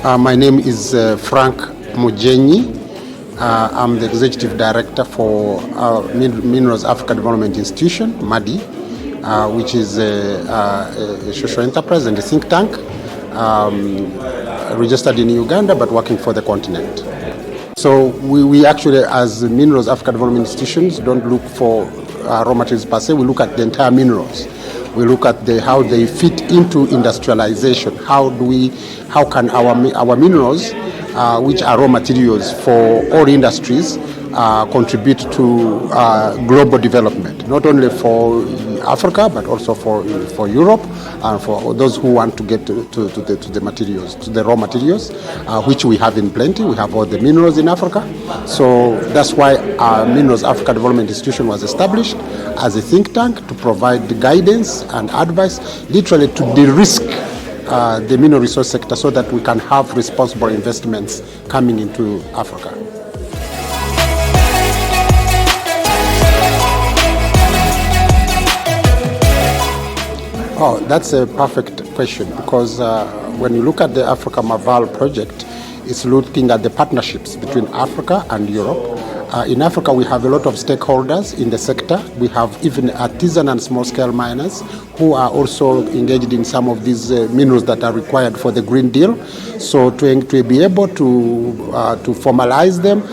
My name is Frank Mugyenyi. I'm the Executive Director for Minerals Africa Development Institution, MADI, which is a social enterprise and a think tank registered in Uganda but working for the continent. So we actually, as Minerals Africa Development Institutions, don't look for raw materials per se. We look at the entire minerals. We look at how they fit into industrialization. How can our minerals, which are raw materials for all industries, contribute to global development, not only for Africa but also for Europe and for those who want to get to the materials, to the raw materials, which we have in plenty. We have all the minerals in Africa. So that's why our Minerals Africa Development Institution was established as a think tank to provide the guidance and advice, literally to de-risk the mineral resource sector so that we can have responsible investments coming into Africa. Oh, that's a perfect question, because when you look at the AfricaMaVal project, it's looking at the partnerships between Africa and Europe. In Africa, we have a lot of stakeholders in the sector. We have even artisan and small-scale miners who are also engaged in some of these minerals that are required for the Green Deal. So to be able to formalize them,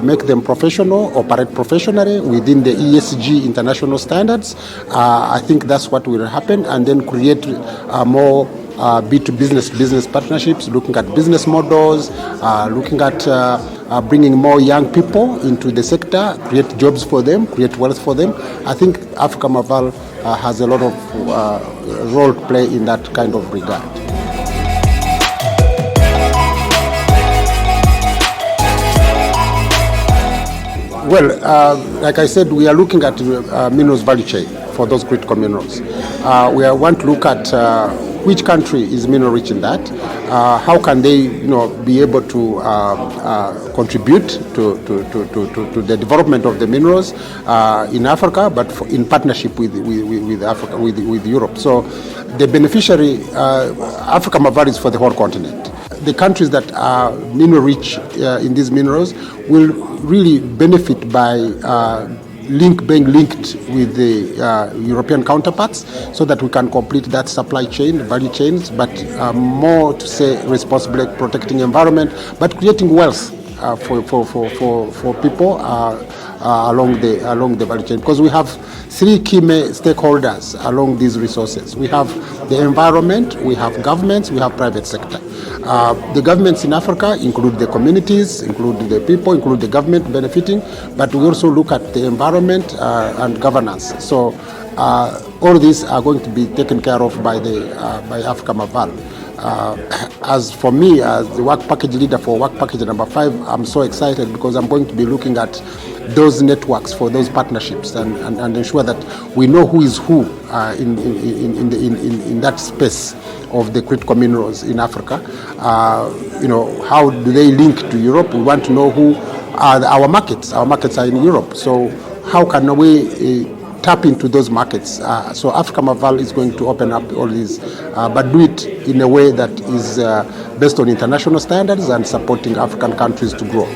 make them professional, operate professionally within the ESG international standards, I think that's what will happen, and then create more business partnerships, looking at business models, looking at bringing more young people into the sector, create jobs for them, create wealth for them. I think AfricaMaVal has a lot of role to play in that kind of regard. Well, like I said, we are looking at minerals value chain for those critical minerals. We want to look at which country is mineral rich in that. How can they, be able to contribute to the development of the minerals in Africa, but in partnership with Africa, with Europe. So the beneficiary, AfricaMaVal, is for the whole continent. The countries that are mineral rich in these minerals will really benefit by being linked with the European counterparts, so that we can complete that supply chain, value chains, but more to say responsibly protecting environment, but creating wealth for people along the value chain. Because we have three key stakeholders along these resources. We have the environment, we have governments, we have private sector. The governments in Africa include the communities, include the people, include the government benefiting, but we also look at the environment and governance. So all these are going to be taken care of by AfricaMaVal. As for me, as the work package leader for work package number 5, I'm so excited because I'm going to be looking at those networks for those partnerships and ensure that we know who is who in that space of the critical minerals in Africa. How do they link to Europe? We want to know who are our markets. Our markets are in Europe. So how can we tap into those markets? So AfricaMaVal is going to open up all these, but do it in a way that is based on international standards and supporting African countries to grow.